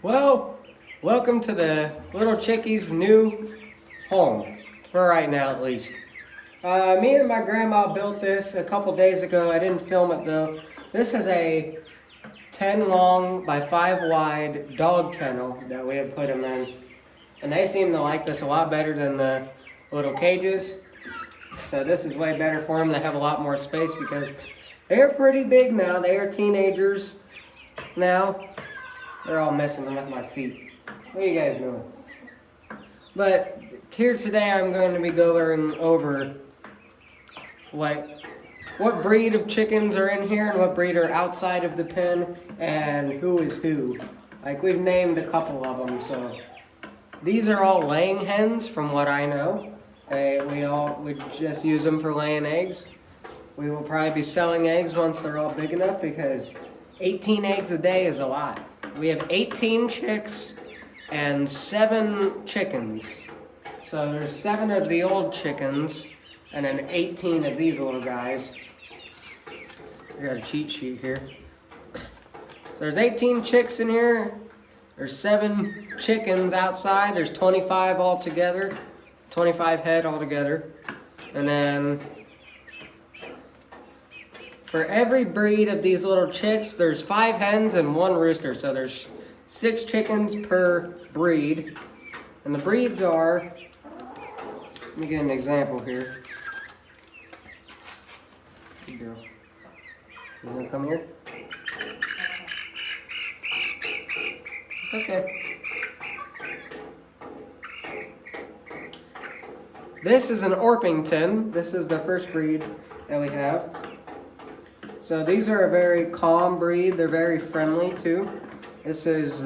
Well, welcome to the little chickie's new home, for right now at least. Me and my grandma built this a couple days ago. I didn't film it though. This is a 10 long by 5 wide dog kennel that we have put them in. And they seem to like this a lot better than the little cages. So this is way better for them. They have a lot more space because they're pretty big now. They are teenagers now. They're all messing with my feet. What are you guys doing? But here today I'm going to be going over what breed of chickens are in here and what breed are outside of the pen and who is who. Like, we've named a couple of them. So these are all laying hens from what I know. We just use them for laying eggs. We will probably be selling eggs once they're all big enough because 18 eggs a day is a lot. We have 18 chicks and 7 chickens. So there's 7 of the old chickens and then 18 of these little guys. I got a cheat sheet here. So there's 18 chicks in here. There's 7 chickens outside. There's 25 altogether. 25 head altogether. And then for every breed of these little chicks, there's 5 hens and 1 rooster. So there's 6 chickens per breed. And the breeds are, let me get an example here. Good girl. You gonna come here? Okay. This is an Orpington. This is the first breed that we have. So these are a very calm breed. They're very friendly too. This is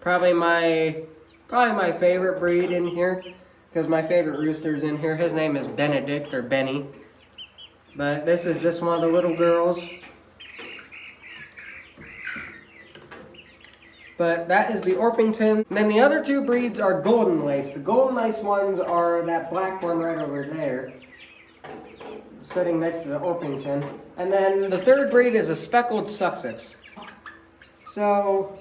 probably my favorite breed in here because my favorite rooster's in here. His name is Benedict or Benny. But this is just one of the little girls. But that is the Orpington. And then the other 2 breeds are Golden Lace. The Golden Lace ones are that black one right over there, sitting next to the Orpington. And then the 3rd breed is a Speckled Sussex. So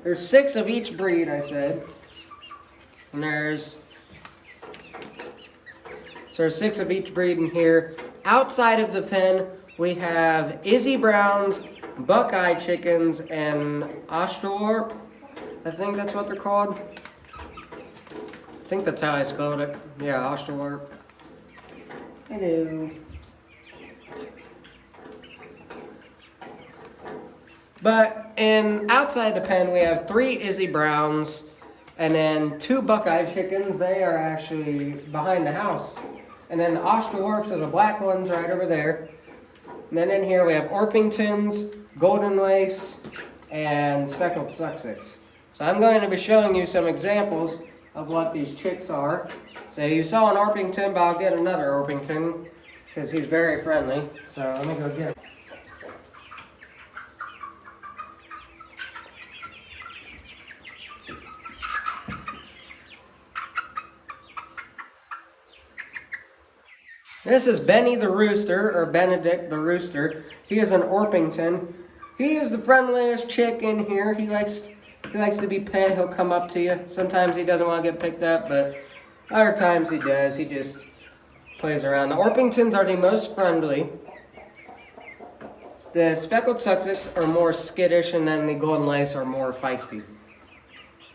there's 6 of each breed, I said. And there's 6 of each breed in here. Outside of the pen, we have Izzy Browns, Buckeye chickens, and Australorp. I think that's what they're called. I think that's how I spelled it. Yeah, Australorp. Hello. But outside the pen, we have 3 Izzy Browns and then 2 Buckeye chickens. They are actually behind the house. And then the Australorps are the black ones right over there. And then in here we have Orpingtons, Golden Lace, and Speckled Sussex. So I'm going to be showing you some examples of what these chicks are. So you saw an Orpington, but I'll get another Orpington because he's very friendly. So let me go get him. This is Benny the Rooster, or Benedict the Rooster. He is an Orpington. He is the friendliest chick in here. He likes to be pet. He'll come up to you. Sometimes he doesn't want to get picked up, but other times he does. He just plays around. The Orpingtons are the most friendly. The Speckled Sussex are more skittish, and then the Golden Lace are more feisty.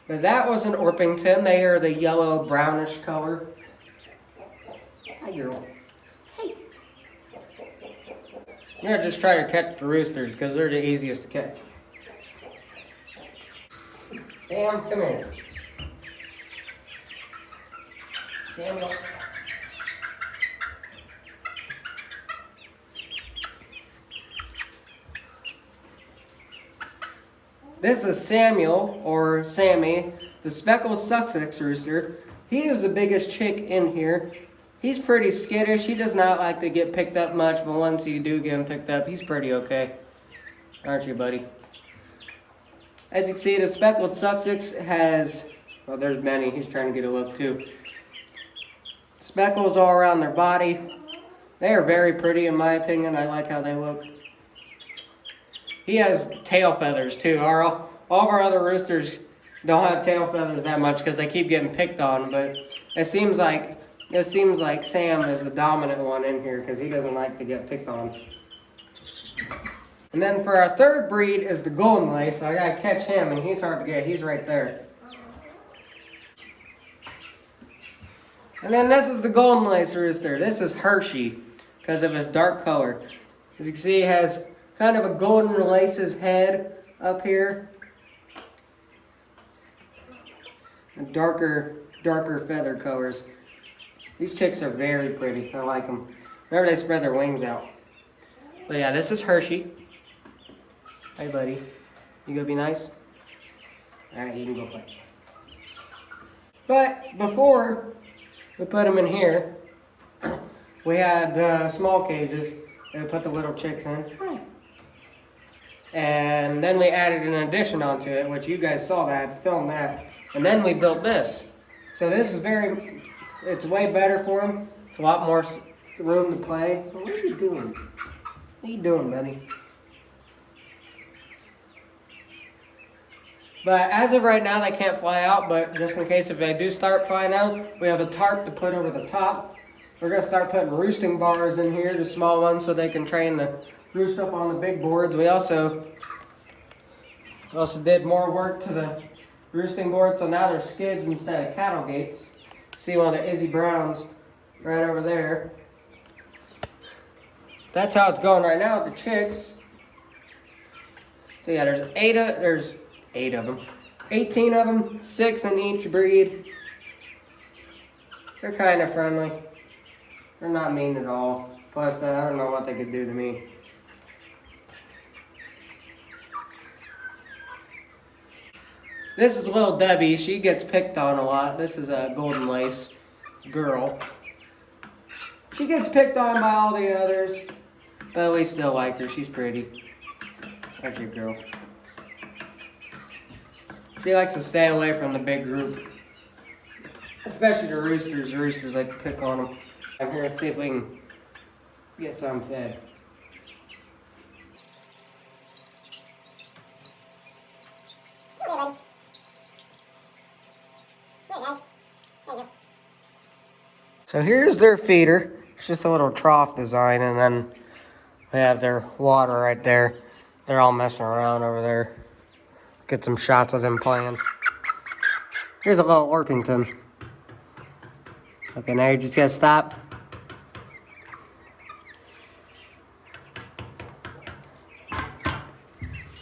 But that was an Orpington. They are the yellow brownish color. Hi, girl. I'm going to just try to catch the roosters because they're the easiest to catch. Sam, come here. Samuel. This is Samuel, or Sammy, the Speckled Sussex rooster. He is the biggest chick in here. He's pretty skittish. He does not like to get picked up much, but once you do get him picked up, he's pretty okay. Aren't you, buddy? As you can see, the Speckled Sussex has, well, there's Benny. He's trying to get a look too. Speckles all around their body. They are very pretty in my opinion. I like how they look. He has tail feathers too. All of our other roosters don't have tail feathers that much because they keep getting picked on, but it seems like Sam is the dominant one in here because he doesn't like to get picked on. And then for our third breed is the golden lace. So I gotta catch him, and he's hard to get. He's right there. And then this is the golden lace rooster. This is Hershey because of his dark color. As you can see, he has kind of a golden lace's head up here. And darker feather colors. These chicks are very pretty. I like them. Whenever they spread their wings out. But yeah, this is Hershey. Hey, buddy. You gonna be nice? Alright, you can go play. But before we put them in here, we had small cages that we put the little chicks in. And then we added an addition onto it, which you guys saw that, I filmed that. And then we built this. So this is it's way better for them. It's a lot more room to play. What are you doing? What are you doing, buddy? But as of right now, they can't fly out, but just in case if they do start flying out, we have a tarp to put over the top. We're going to start putting roosting bars in here, the small ones, so they can train to roost up on the big boards. We also did more work to the roosting board, so now they're skids instead of cattle gates. See one of the Izzy Browns right over there. That's how it's going right now with the chicks. So yeah, there's eight of them. 18 of them, 6 in each breed. They're kind of friendly. They're not mean at all. Plus, I don't know what they could do to me. This is little Debbie. She gets picked on a lot. This is a golden lace girl. She gets picked on by all the others, but we still like her. She's pretty. That's your girl. She likes to stay away from the big group. Especially the roosters. The roosters like to pick on them. I'm here to see if we can get some fed. So here's their feeder. It's just a little trough design, and then we have their water right there. They're all messing around over there. Let's get some shots of them playing. Here's a little Orpington. Okay, now you just gotta stop.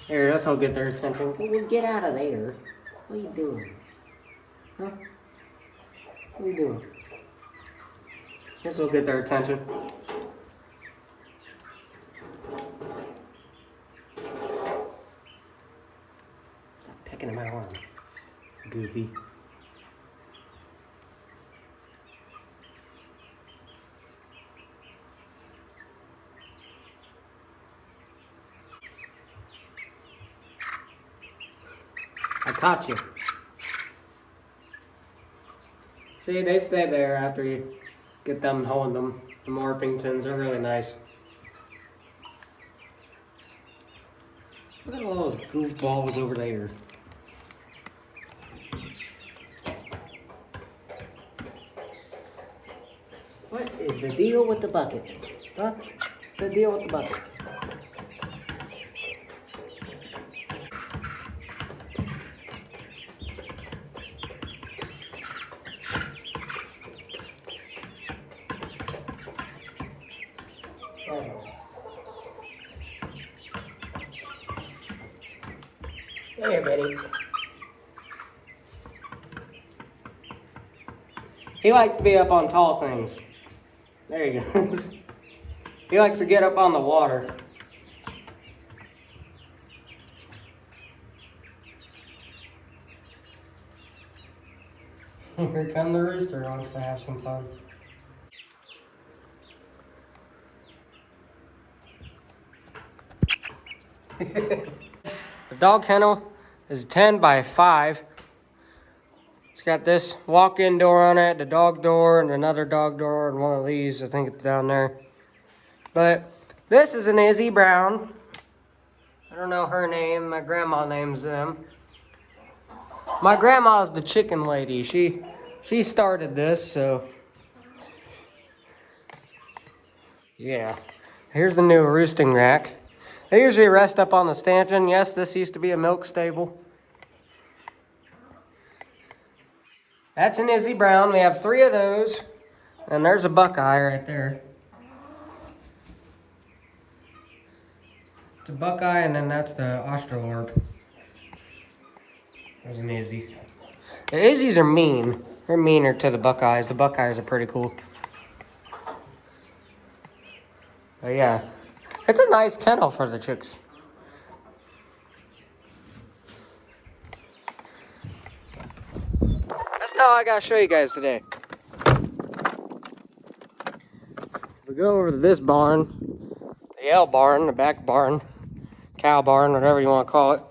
Here, this will get their attention. Well, get out of there. What are you doing? Huh? What are you doing? This will get their attention. Stop picking at my arm. Goofy. I caught you. See, they stay there after you get them holding them. The Orpingtons are really nice. Look at all those goofballs over there. What is the deal with the bucket? Huh? What's the deal with the bucket? There, Betty. He likes to be up on tall things. There he goes. He likes to get up on the water. Here come the rooster, wants to have some fun. The dog kennel is 10 by 5. It's got this walk-in door on it, the dog door, and another dog door, and one of these. I think it's down there. But this is an Izzy Brown. I don't know her name. My grandma names them. My grandma's the chicken lady. She started this, so yeah. Here's the new roosting rack. They usually rest up on the stanchion. Yes, this used to be a milk stable. That's an Izzy Brown. We have 3 of those. And there's a Buckeye right there. It's a Buckeye, and then that's the Australorp. There's an Izzy. The Izzies are mean. They're meaner to the Buckeyes. The Buckeyes are pretty cool. But yeah, it's a nice kennel for the chicks. That's all I gotta show you guys today. We go over to this barn, the L barn, the back barn, cow barn, whatever you want to call it.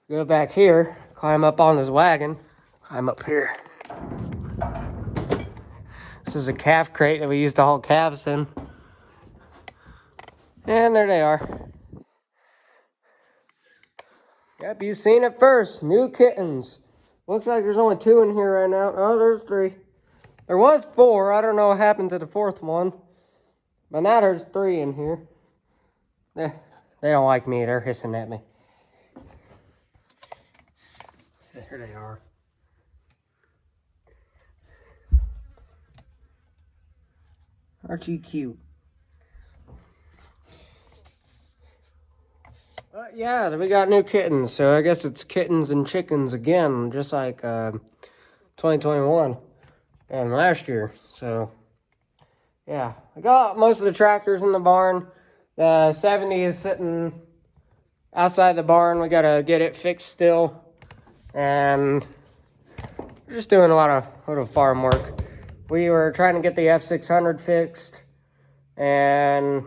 Go back here, climb up on this wagon, climb up here. This is a calf crate that we used to haul calves in. And there they are. Yep, you've seen it first. New kittens. Looks like there's only 2 in here right now. Oh, there's 3. There was 4. I don't know what happened to the 4th one. But now there's 3 in here. They don't like me. They're hissing at me. There they are. Aren't you cute? Yeah, we got new kittens. So I guess it's kittens and chickens again, just like 2021 and last year. So yeah, I got most of the tractors in the barn. The 70 is sitting outside the barn. We gotta get it fixed still, and we're just doing a lot of farm work. We were trying to get the F600 fixed, and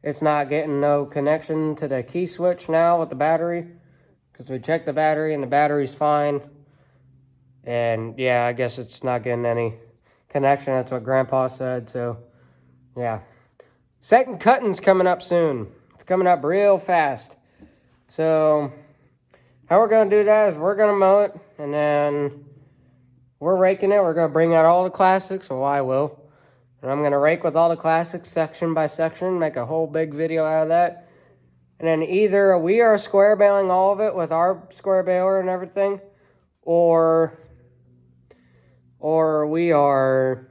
it's not getting no connection to the key switch now with the battery, because we checked the battery and the battery's fine. And yeah, I guess it's not getting any connection. That's what Grandpa said. So yeah, second cutting's coming up soon. It's coming up real fast. So how we're gonna do that is we're gonna mow it, and then we're raking it. We're gonna bring out all the classics, or I will. And I'm gonna rake with all the classics section by section, make a whole big video out of that. And then either we are square baling all of it with our square baler and everything, or we are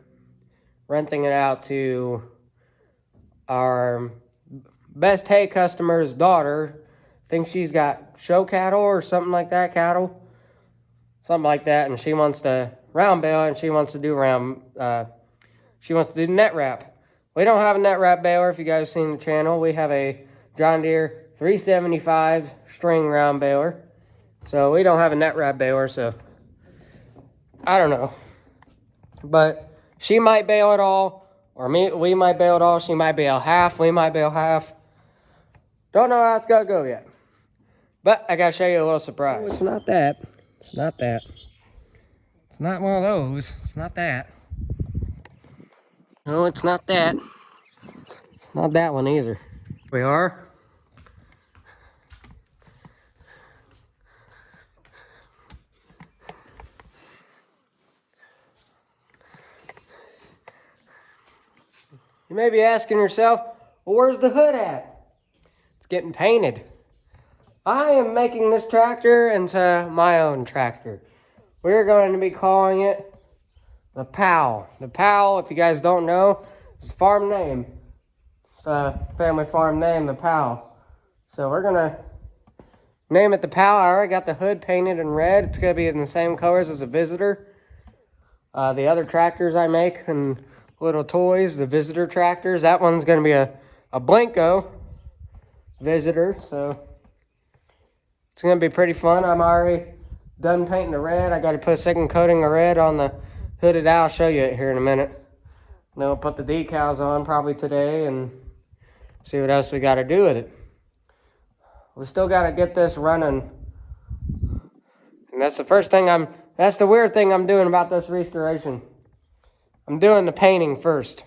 renting it out to our best hay customer's daughter. I think she's got show cattle or something like that, something like that, and she wants to round bale, and she wants to do net wrap. We don't have a net wrap baler. If you guys seen the channel, we have a John Deere 375 string round baler. So we don't have a net wrap baler, so I don't know. But she might bale it all, or we might bale it all. She might bale half, we might bale half. Don't know how it's gonna go yet. But I gotta show you a little surprise. Oh, it's not that. It's not that. It's not one of those. It's not that. No, it's not that. It's not that one either. We are. You may be asking yourself, well, where's the hood at? It's getting painted. I am making this tractor into my own tractor. We're going to be calling it the Plow. The Plow, if you guys don't know, is a farm name. It's a family farm name, the Plow. So we're going to name it the Plow. I already got the hood painted in red. It's going to be in the same colors as the Visitor. The other tractors I make and little toys, the Visitor tractors, that one's going to be a Blanco Visitor. So it's going to be pretty fun. I'm already done painting the red. I got to put a second coating of red on the hooded out. I'll show you it here in a minute. And then we'll put the decals on probably today and see what else we got to do with it. We still got to get this running. And that's the first thing that's the weird thing I'm doing about this restoration. I'm doing the painting first.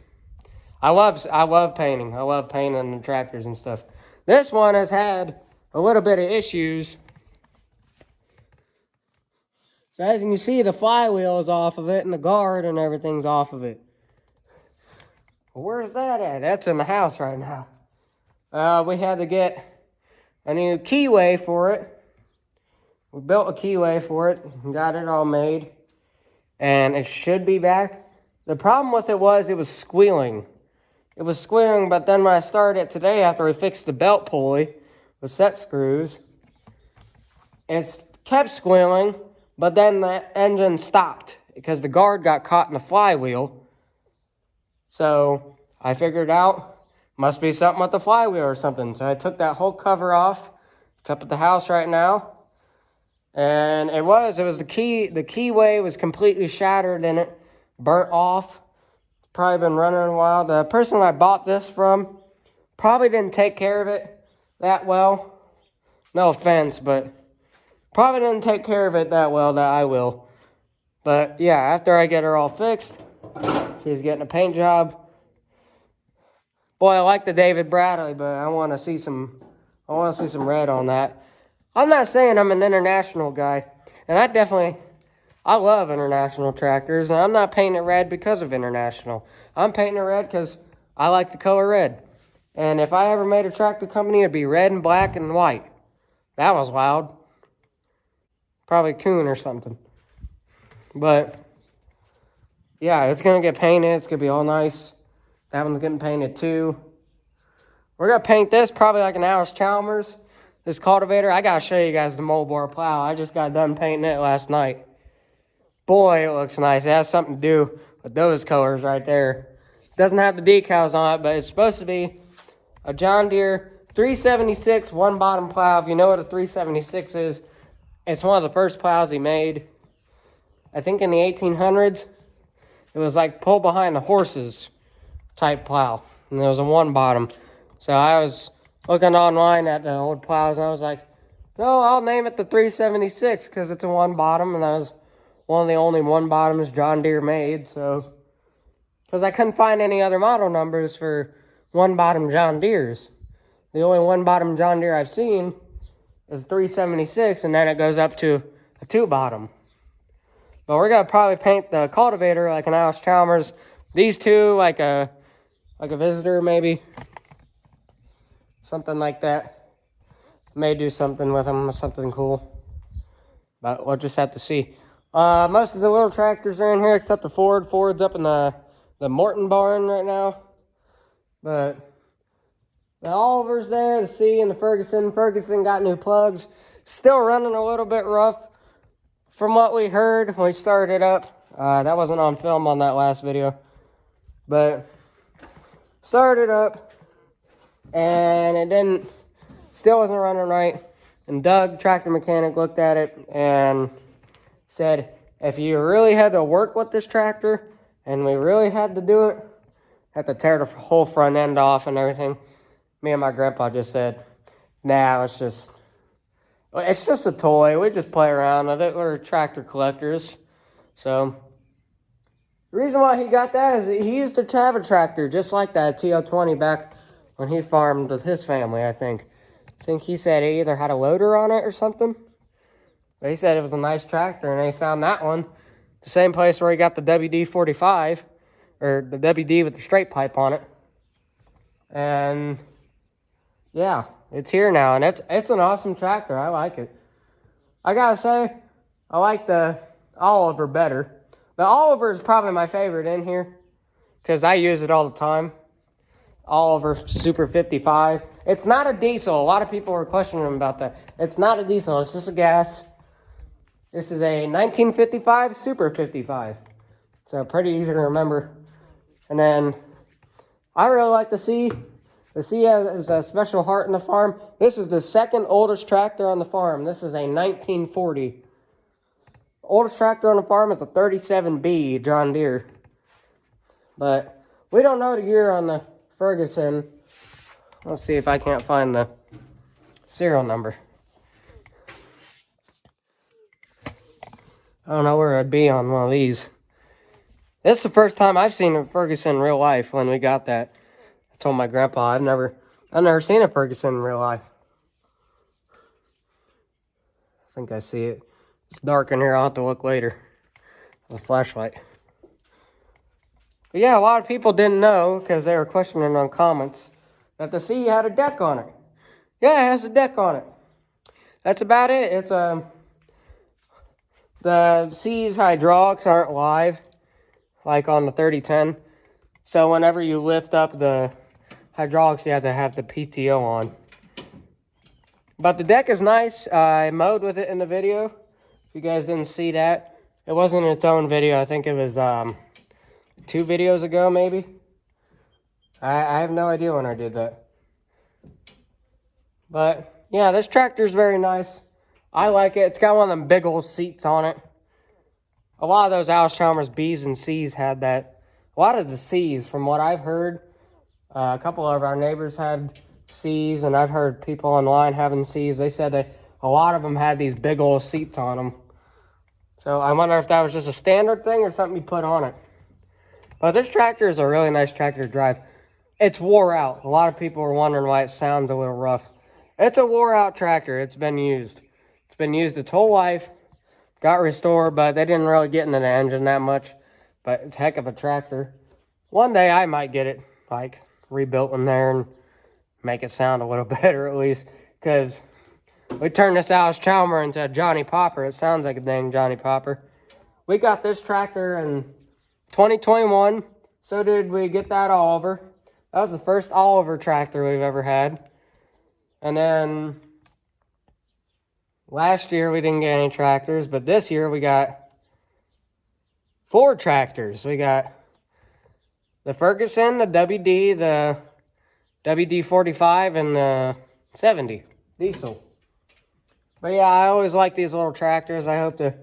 I love painting. I love painting the tractors and stuff. This one has had a little bit of issues So as you can see, the flywheel is off of it, and the guard and everything's off of it. Well, where's that at? That's in the house right now. We had to get a new keyway for it. We built a keyway for it and got it all made. And it should be back. The problem with it was squealing. It was squealing, but then when I started it today after we fixed the belt pulley with set screws, it kept squealing, but then the engine stopped because the guard got caught in the flywheel. So I figured out, must be something with the flywheel or something. So I took that whole cover off. It's up at the house right now. And it was the keyway was completely shattered in it, burnt off. Probably been running a while. The person I bought this from probably didn't take care of it that well. No offense, but probably didn't take care of it that well that I will. But yeah, after I get her all fixed, she's getting a paint job. Boy, I like the David Bradley, but I want to see some red on that. I'm not saying I'm an international guy, and I love international tractors, and I'm not painting it red because of international. I'm painting it red because I like the color red. And if I ever made a tractor company, it'd be red and black and white. That was loud. Probably coon or something. But yeah, it's going to get painted. It's going to be all nice. That one's getting painted too. We're going to paint this probably like an Alice Chalmers. This cultivator, I got to show you guys the moldboard plow. I just got done painting it last night. Boy, it looks nice. It has something to do with those colors right there. It doesn't have the decals on it, but it's supposed to be a John Deere 376 one bottom plow. If you know what a 376 is, it's one of the first plows he made. I think in the 1800s, it was like pull behind the horses type plow. And it was a one bottom. So I was looking online at the old plows, and I was like, no, I'll name it the 376 because it's a one bottom, and that was one of the only one bottoms John Deere made. So, because I couldn't find any other model numbers for one bottom John Deeres. The only one bottom John Deere I've seen is 376, and then it goes up to a two bottom. But we're gonna probably paint the cultivator like an Alice Chalmers. These two like a Visitor maybe. Something like that. May do something with them, something cool. But we'll just have to see. Most of the little tractors are in here except the Ford. Ford's up in the Morton barn right now. But the Oliver's there, the C and the Ferguson. Ferguson got new plugs. Still running a little bit rough from what we heard when we started it up. That wasn't on film on that last video. But started up. And it still wasn't running right. And Doug, tractor mechanic, looked at it and said, if you really had to work with this tractor, and we really had to do it, had to tear the whole front end off and everything, me and my grandpa just said, nah, it's just a toy. We just play around with it. We're tractor collectors. So the reason why he got that is he used to have a tractor just like that, TO20, back when he farmed with his family, I think. He said he either had a loader on it or something. But he said it was a nice tractor, and they found that one. The same place where he got the WD-45, or the WD with the straight pipe on it. And yeah, it's here now, and it's an awesome tractor. I like it. I gotta say, I like the Oliver better. The Oliver is probably my favorite in here, because I use it all the time. Oliver Super 55. It's not a diesel. A lot of people were questioning about that. It's not a diesel. It's just a gas. This is a 1955 Super 55. So pretty easy to remember. And then I really like the C. The C has a special heart in the farm. This is the second oldest tractor on the farm. This is a 1940. Oldest tractor on the farm is a 37B John Deere. But we don't know the year on the Ferguson. Let's see if I can't find the serial number. I don't know where it'd be on one of these. This is the first time I've seen a Ferguson in real life when we got that. I told my grandpa I've never seen a Ferguson in real life. I think I see it. It's dark in here. I'll have to look later with a flashlight. But yeah, a lot of people didn't know, because they were questioning on comments, that the C had a deck on it. Yeah, it has a deck on it. That's about it. It's the C's hydraulics aren't live, like on the 3010. So whenever you lift up the hydraulics, you have to have the PTO on. But the deck is nice. I mowed with it in the video. If you guys didn't see that, it wasn't its own video. I think it was 2 videos ago, maybe. I have no idea when I did that. But yeah, this tractor is very nice. I like it. It's got one of them big old seats on it. A lot of those Allis-Chalmers B's and C's had that. A lot of the C's, from what I've heard, a couple of our neighbors had C's, and I've heard people online having C's. They said that a lot of them had these big old seats on them. So I wonder if that was just a standard thing or something you put on it. But this tractor is a really nice tractor to drive. It's wore out. A lot of people are wondering why it sounds a little rough. It's a wore out tractor. It's been used. It's been used its whole life. Got restored, but they didn't really get into the engine that much. But it's a heck of a tractor. One day I might get it, like, rebuilt in there and make it sound a little better at least. Because we turned this Allis-Chalmers into a Johnny Popper. It sounds like a dang Johnny Popper. We got this tractor in 2021. So did we get that Oliver. That was the first Oliver tractor we've ever had. And then last year we didn't get any tractors, but this year we got 4 tractors. We got the Ferguson, the WD, the WD-45, and the 70 diesel. But yeah, I always like these little tractors. I hope to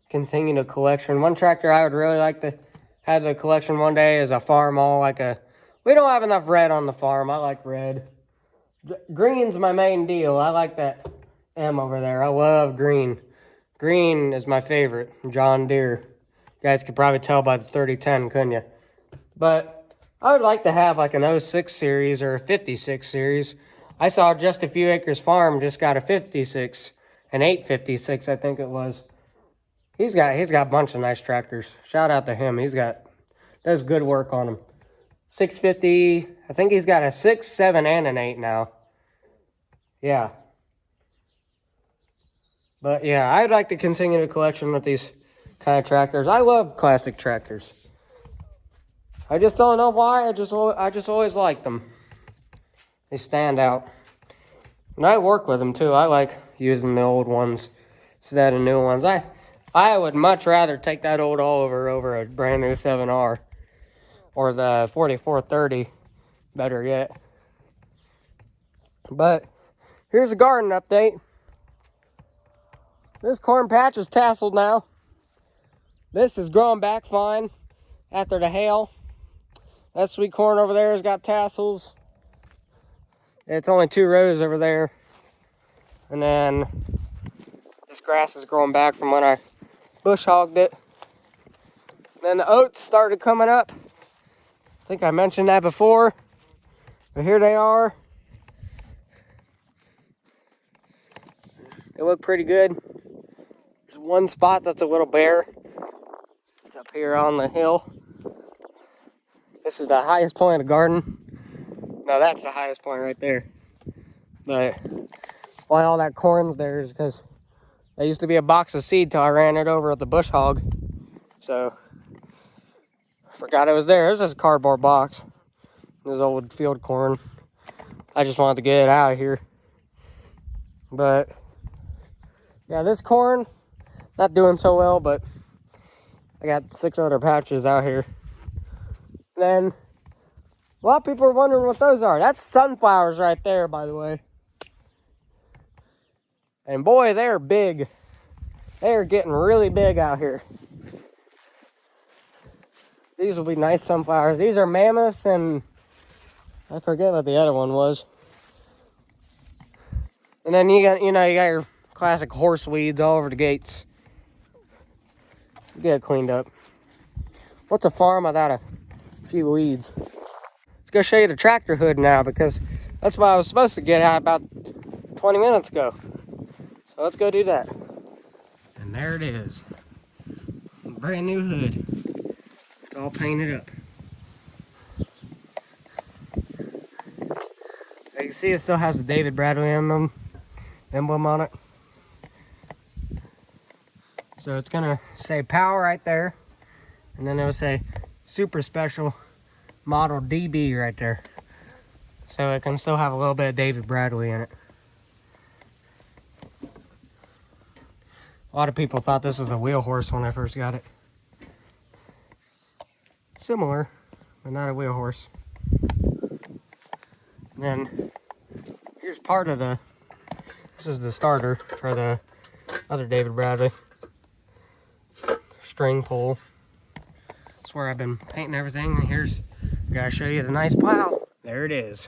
continue the collection. One tractor I would really like to have the collection one day is a farm all, like a... We don't have enough red on the farm. I like red. Green's my main deal. I like that M over there. I love green. Green is my favorite. John Deere. You guys could probably tell by the 3010, couldn't you? But I would like to have like an 06 series or a 56 series. I saw Just a Few Acres Farm just got a 56, an 856, I think it was. He's got a bunch of nice tractors. Shout out to him. Does good work on them. 650, I think he's got a 6, 7, and an 8 now. Yeah. But yeah, I'd like to continue the collection with these kind of tractors. I love classic tractors. I just don't know why. I just always like them. They stand out. And I work with them too. I like using the old ones instead of new ones. I would much rather take that old Oliver over a brand new 7R. Or the 4430, better yet. But here's a garden update. This corn patch is tasseled now. This is growing back fine after the hail. That sweet corn over there has got tassels. It's only 2 rows over there. And then this grass is growing back from when I bush hogged it. And then the oats started coming up. I think I mentioned that before, but here they are. They look pretty good. There's one spot that's a little bare. It's up here on the hill. This is the highest point of the garden. No, that's the highest point right there. But why all that corn's there is because there used to be a box of seed till I ran it over with the bush hog. So forgot it was there. It was just a cardboard box. This old field corn. I just wanted to get it out of here. But yeah, this corn, not doing so well, but I got 6 other patches out here. Then a lot of people are wondering what those are. That's sunflowers right there, by the way. And boy, they're big. They're getting really big out here. These will be nice sunflowers. These are mammoths, and I forget what the other one was. And then you got your classic horse weeds all over the gates. Get it cleaned up. What's a farm without a few weeds? Let's go show you the tractor hood now, because that's what I was supposed to get out about 20 minutes ago. So let's go do that. And And there it is. Brand new hood. It's all painted up. So you can see it still has the David Bradley emblem on it. So it's gonna say POW right there. And then it'll say Super Special Model DB right there. So it can still have a little bit of David Bradley in it. A lot of people thought this was a wheel horse when I first got it. Similar, but not a wheel horse. And then here's part of this is the starter for the other David Bradley. String pull. That's where I've been painting everything. And here's, gotta show you the nice plow. There it is.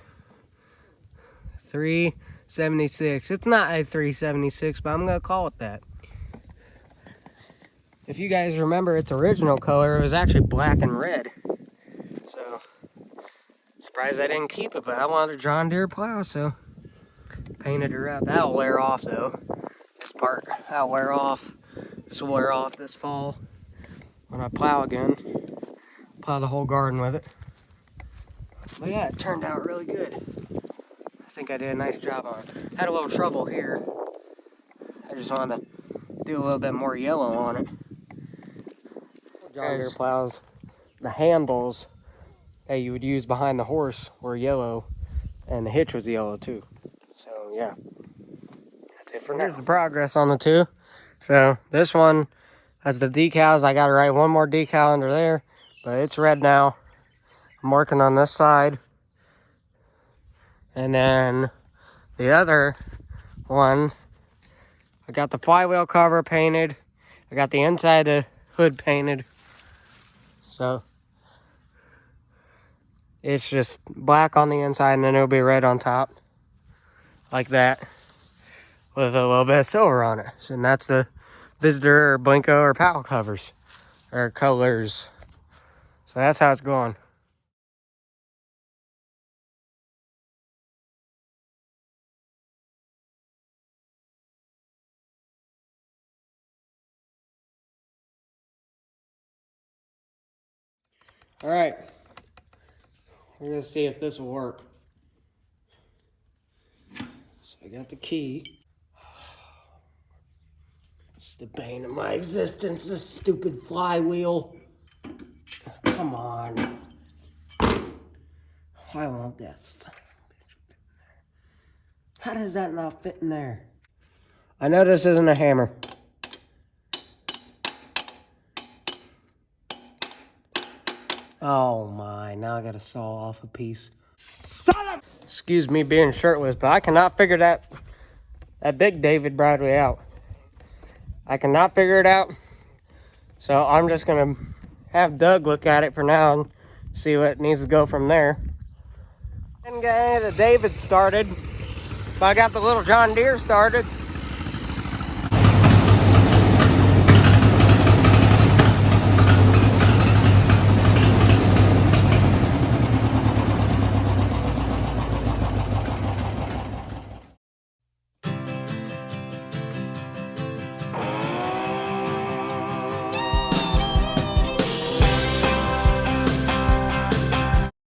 376. It's not a 376, but I'm gonna call it that. If you guys remember its original color, it was actually black and red. So, surprised I didn't keep it, but I wanted a John Deere plow, so painted her out. That'll wear off though. This part, that'll wear off. This will wear off this fall when I plow again. Plow the whole garden with it. But yeah, it turned out really good. I think I did a nice job on it. Had a little trouble here. I just wanted to do a little bit more yellow on it. John Deere plows, the handles that you would use behind the horse were yellow, and the hitch was yellow too. So yeah, that's it for now. Here's the progress on the two. So this one has the decals. I got to write one more decal under there, but it's red now. I'm working on this side. And then the other one, I got the flywheel cover painted. I got the inside of the hood painted. So it's just black on the inside and then it'll be red on top. Like that. With a little bit of silver on it. So, and that's the Visitor or Blinko or POW covers. Or colors. So that's how it's going. All right, we're gonna see if this will work. So I got the key. It's the bane of my existence, this stupid flywheel. Come on. Why won't that stuff? How does that not fit in there? I know this isn't a hammer. Oh my, now I gotta saw off a piece. Son of... Excuse me being shirtless, but I cannot figure that big David Bradley out. I cannot figure it out. So I'm just gonna have Doug look at it for now and see what needs to go from there. And guys, the David started, but I got the little John Deere started.